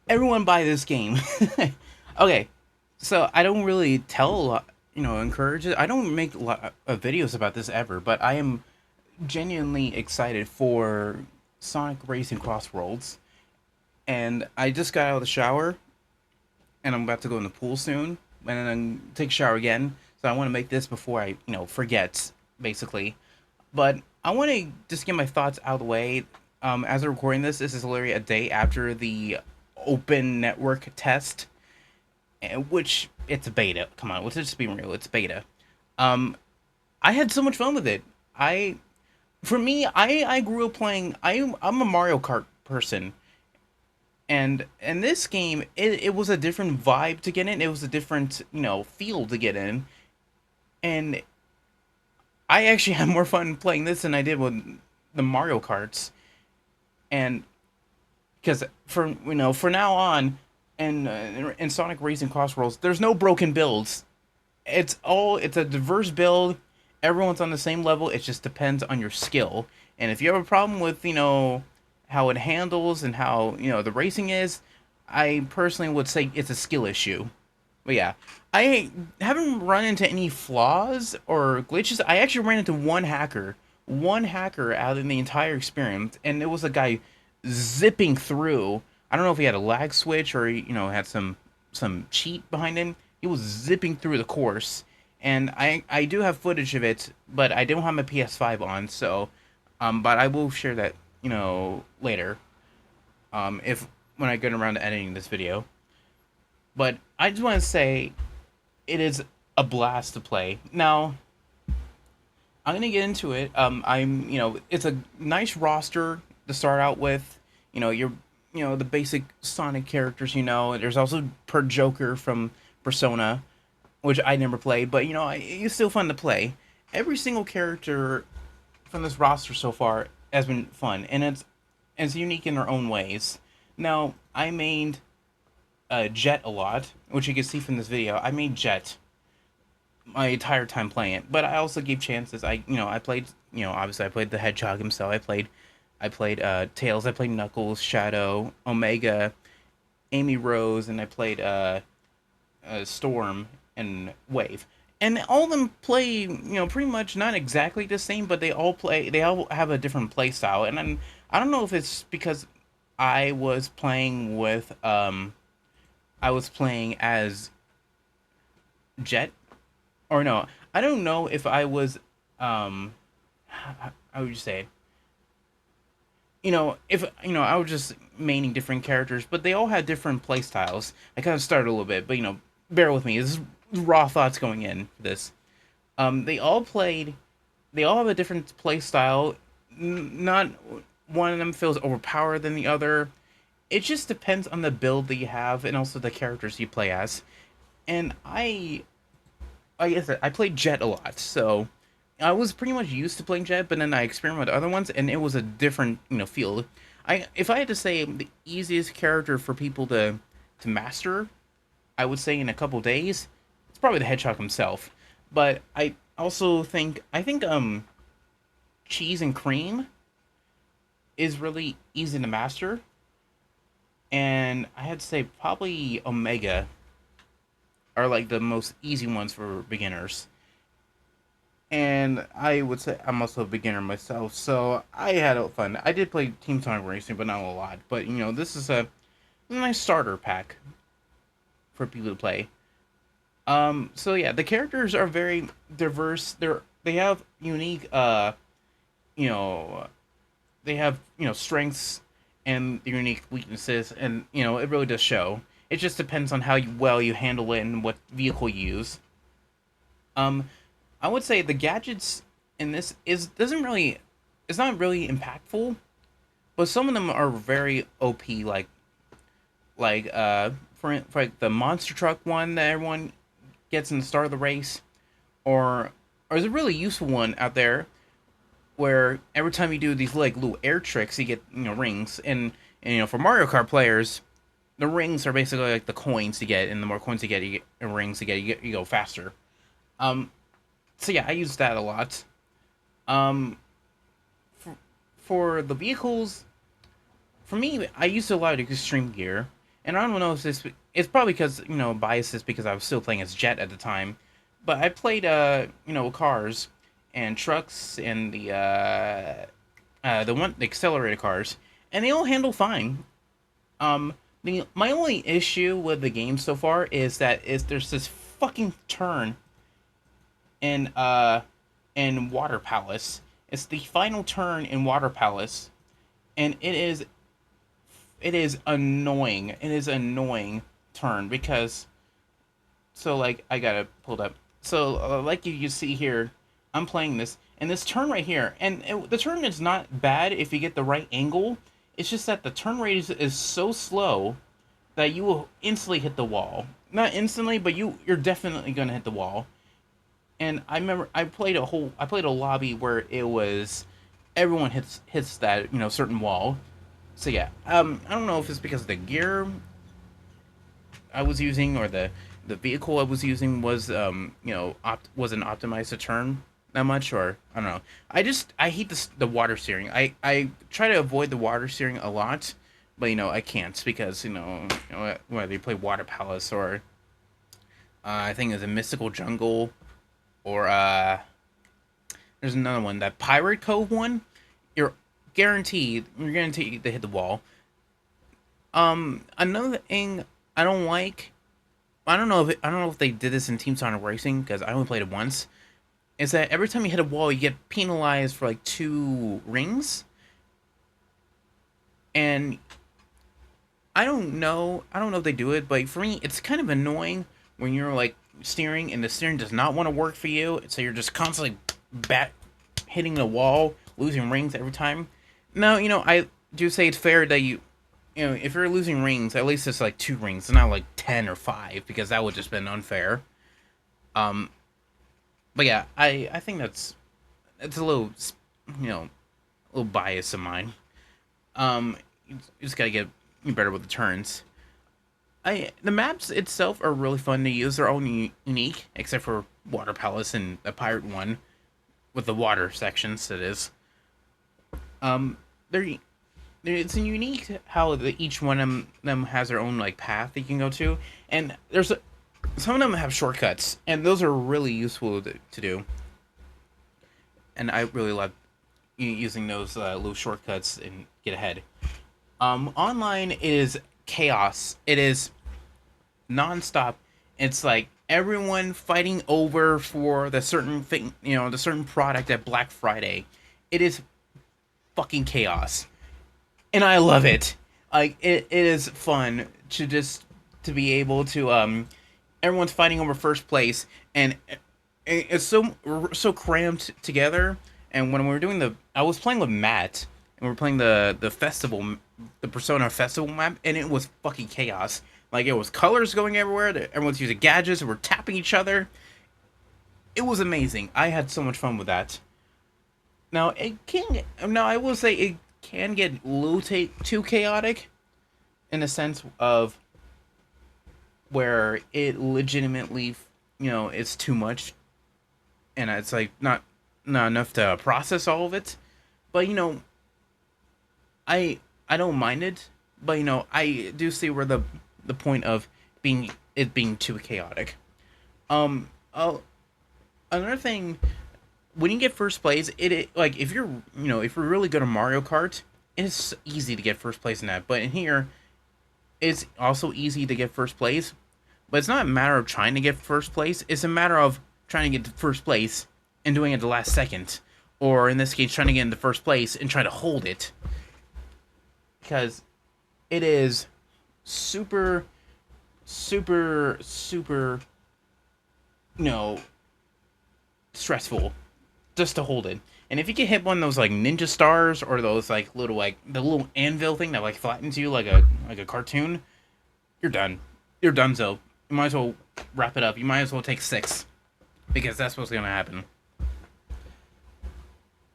Everyone buy this game. Okay, so I don't really tell a lot, encourage it. I don't make a lot of videos about this ever, but I am genuinely excited for Sonic Racing Crossworlds. And I just got out of the shower, and I'm about to go in the pool soon, and then take a shower again. So I want to make this before I, forget, basically. But I want to just get my thoughts out of the way. As I'm recording this, this is literally a day after the open network test, which it's a beta. Come on, let's just be real. It's beta. Um, I had so much fun with it. For me, I grew up playing. I'm a Mario Kart person, and in this game, it was a different vibe to get in. It was a different feel to get in, and I actually had more fun playing this than I did with the Mario Karts. And because for now on, in Sonic Racing Crossworlds, there's no broken builds. It's a diverse build. Everyone's on the same level. It just depends on your skill. And if you have a problem with how it handles and how the racing is, I personally would say it's a skill issue. But yeah, I haven't run into any flaws or glitches. I actually ran into one hacker out in the entire experience, and it was a guy zipping through. I don't know if he had a lag switch or had some cheat behind him. He was zipping through the course, and I do have footage of it, but I don't have my PS5 on, so but I will share that later if when I get around to editing this video. But I just want to say it is a blast to play. Now, I'm gonna get into it. It's a nice roster to start out with. The basic Sonic characters. There's also Per Joker from Persona, which I never played, but it's still fun to play. Every single character from this roster so far has been fun, and it's unique in their own ways. Now, I mained Jet a lot, which you can see from this video. I made Jet my entire time playing it, but I also gave chances. I played, obviously I played the Hedgehog himself. I played Tails. I played Knuckles, Shadow, Omega, Amy Rose, and I played Storm and Wave. And all of them play, pretty much not exactly the same, but they all play. They all have a different play style, and I don't know if it's because I was playing with I was playing as Jet, or no, I don't know if I was how would you say, if I was just maining different characters, but they all had different play styles. I kind of started a little bit, but bear with me. This is raw thoughts going in for this. They all played. They all have a different play style. Not one of them feels overpowered than the other. It just depends on the build that you have and also the characters you play as. And I guess I played Jet a lot, so I was pretty much used to playing Jet. But then I experimented with other ones, and it was a different field. If I had to say the easiest character for people to master, I would say in a couple days, it's probably the Hedgehog himself. But I think Cheese and Cream is really easy to master, and I had to say probably Omega are like the most easy ones for beginners. And I would say I'm also a beginner myself, so I had fun. I did play Team Sonic Racing, but not a lot. But this is a nice starter pack for people to play. So yeah, the characters are very diverse. They have unique you know they have strengths and unique weaknesses, and it really does show. It just depends on how well you handle it and what vehicle you use. Um, I would say the gadgets in this is doesn't really it's not really impactful, but some of them are very OP. For like the monster truck one that everyone gets in the start of the race, or is a really useful one out there where every time you do these like little air tricks, you get rings, and for Mario Kart players, the rings are basically like the coins to get, and the more coins you get rings to get, you go faster. Um, so yeah, I use that a lot. Um, for the vehicles, for me, I used a lot of extreme gear, And I don't know if this, it's probably because, biases because I was still playing as Jet at the time. But I played, cars and trucks and the accelerated cars, and they all handle fine. My only issue with the game so far is that there's this fucking turn in in Water Palace. It's the final turn in Water Palace, and it is annoying. It is annoying turn because like I got it pulled up. So like you see here, I'm playing this and this turn right here, and the turn is not bad if you get the right angle. It's just that the turn rate is so slow that you will instantly hit the wall. Not instantly, but you're definitely gonna hit the wall. And I remember I played a lobby where it was everyone hits that certain wall. So yeah, I don't know if it's because the gear I was using or the vehicle I was using was wasn't optimized to turn that much, or I don't know. I hate the water steering. I try to avoid the water steering a lot, but I can't because whether you play Water Palace or I think it's a Mystical Jungle or there's another one, that Pirate Cove one. You're guaranteed to hit the wall. Another thing I don't like, I don't know if they did this in Team Sonic Racing because I only played it once. Is that every time you hit a wall, you get penalized for like 2 rings, and I don't know if they do it, but for me, it's kind of annoying when you're like steering and the steering does not want to work for you, so you're just constantly bat hitting the wall, losing rings every time. Now, I do say it's fair that if you're losing rings, at least it's like 2 rings, not like 10 or 5, because that would just been unfair. Um, but yeah, I think it's a little, a little bias of mine. You just gotta get better with the turns. The maps itself are really fun to use. They're all unique, except for Water Palace and the Pirate one with the water sections. It is. They're it's unique how each one of them has their own like path that you can go to, and some of them have shortcuts, and those are really useful to do. And I really love using those little shortcuts and get ahead. Online is chaos. It is nonstop. It's like everyone fighting over for the certain thing, the certain product at Black Friday. It is fucking chaos, and I love it. Like it is fun to be able to everyone's fighting over first place, and it's so cramped together. And when we were doing I was playing with Matt, and we were playing the festival, the Persona festival map, and it was fucking chaos. Like it was colors going everywhere. Everyone's using gadgets, and we're tapping each other. It was amazing. I had so much fun with that. Now I will say it can get a little too chaotic, in the sense of where it legitimately, it's too much, and it's like not enough to process all of it. But I don't mind it, but I do see where the point of being too chaotic. Um, uh, Another thing, when you get first place, like if if you're really good at Mario Kart, it's easy to get first place in that. But in here, it's also easy to get first place. But it's not a matter of trying to get first place. It's a matter of trying to get to first place and doing it the last second, or in this case, trying to get into first place and try to hold it, because it is super, super, super, you know, stressful just to hold it. And if you get hit one of those like ninja stars or those like little like the little anvil thing that like flattens you like a cartoon, you're done. You're done. So you might as well wrap it up. You might as well take 6, because that's what's gonna happen.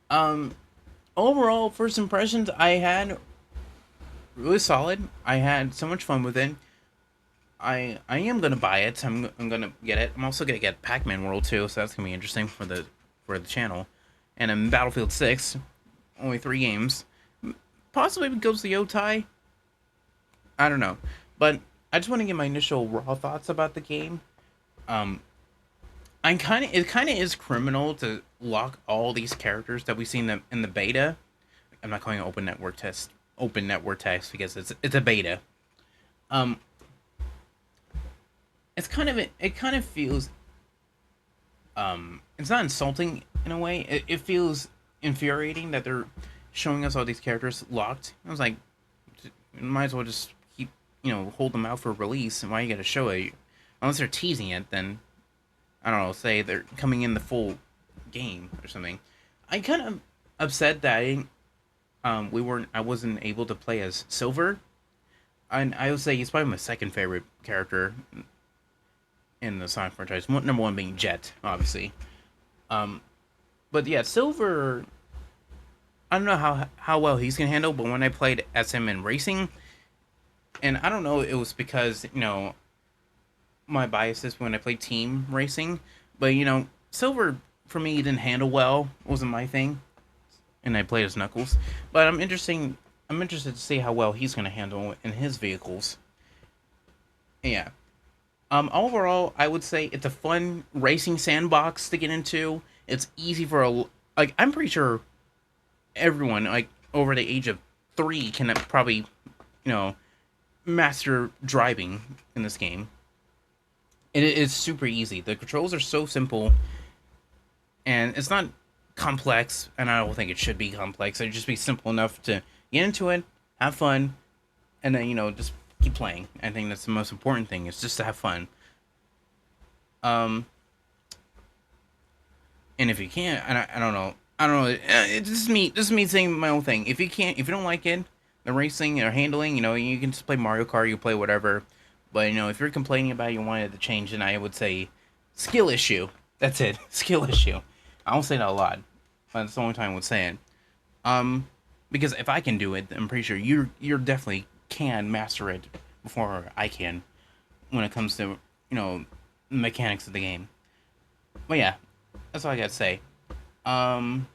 Um, Overall, first impressions I had really solid. I had so much fun with it. I am gonna buy it. I'm gonna get it. I'm also gonna get Pac-Man World too, so that's gonna be interesting for the channel. And in Battlefield 6, only 3 games. Possibly if it goes to Yotai. I don't know. But I just want to get my initial raw thoughts about the game. Um, it kind of is criminal to lock all these characters that we see in the beta. I'm not calling it open network test because it's a beta. Um, it kind of feels it's not insulting in a way. It feels infuriating that they're showing us all these characters locked. I was like, might as well just keep hold them out for release. And why you got to show it? Unless they're teasing it, then I don't know. Say they're coming in the full game or something. I kind of upset that I wasn't able to play as Silver. And I would say he's probably my second favorite character in the Sonic franchise. Number one being Jet, obviously. Um, but yeah, Silver. I don't know how well he's gonna handle, but when I played as him in racing, and I don't know, it was because my biases when I played team racing, but Silver for me didn't handle well. Wasn't my thing, and I played as Knuckles. But I'm interested to see how well he's gonna handle in his vehicles. Yeah. Overall, I would say it's a fun racing sandbox to get into. It's easy for like I'm pretty sure everyone like over the age of 3 can probably master driving in this game. It is super easy. The controls are so simple, and it's not complex. And I don't think it should be complex. It'd just be simple enough to get into it, have fun, and then just keep playing. I think that's the most important thing. Is just to have fun. Um, and if you can't, I don't know. I don't know. It's just me. This is me saying my own thing. If you can't, if you don't like it, the racing or handling, you can just play Mario Kart. You play whatever. But if you're complaining about it, you wanted to change, then I would say skill issue. That's it. Skill issue. I don't say that a lot, but it's the only time I would say it. Um, because if I can do it, I'm pretty sure you're definitely can master it before I can when it comes to mechanics of the game. But yeah, that's all I gotta say. Um,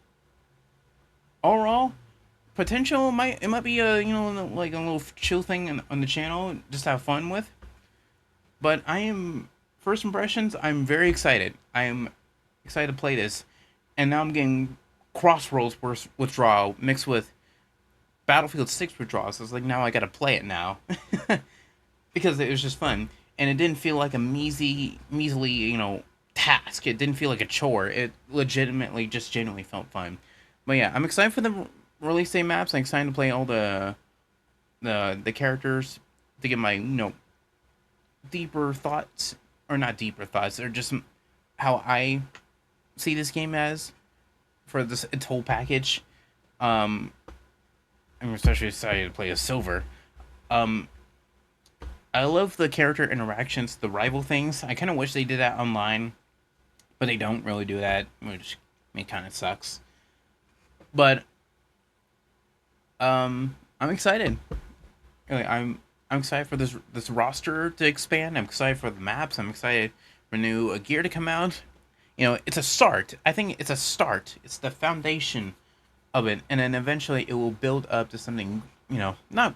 Overall, potential might be a like a little chill thing on the channel just to have fun with. But I am first impressions. I'm very excited. I am excited to play this, and now I'm getting Crossroads withdrawal mixed with Battlefield 6 withdrawal. So it's like now I gotta play it now because it was just fun, and it didn't feel like a measly task. It didn't feel like a chore. It legitimately just genuinely felt fun. But yeah, I'm excited for the release day maps. I'm excited to play all the characters to get my deeper thoughts, or not deeper thoughts. They're just how I see this game as for this its whole package. Um, I'm especially excited to play as Silver. Um, I love the character interactions, the rival things. I kind of wish they did that online, but they don't really do that, which kind of sucks. But I'm excited. Really, I'm excited for this roster to expand. I'm excited for the maps. I'm excited for new gear to come out. It's a start. I think it's a start. It's the foundation of it, and then eventually it will build up to something. Not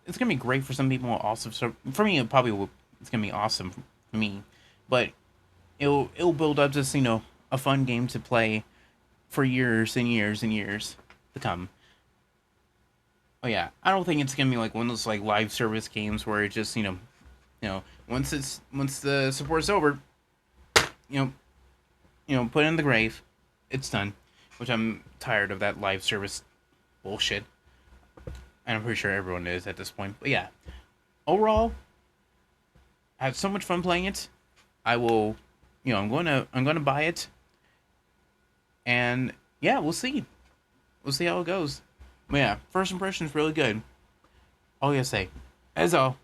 it's gonna be great for some people. Awesome. So for me, it probably will. It's gonna be awesome for me, but it'll build up to a fun game to play for years and years and years to come. Oh yeah, I don't think it's gonna be like one of those like live service games where it just once the support's over, you know put it in the grave, it's done. Which I'm tired of that live service bullshit, and I'm pretty sure everyone is at this point. But yeah, overall, I had so much fun playing it. I will, I'm gonna buy it, and yeah, we'll see. We'll see how it goes. But yeah, first impression is really good. All I gotta say, as all.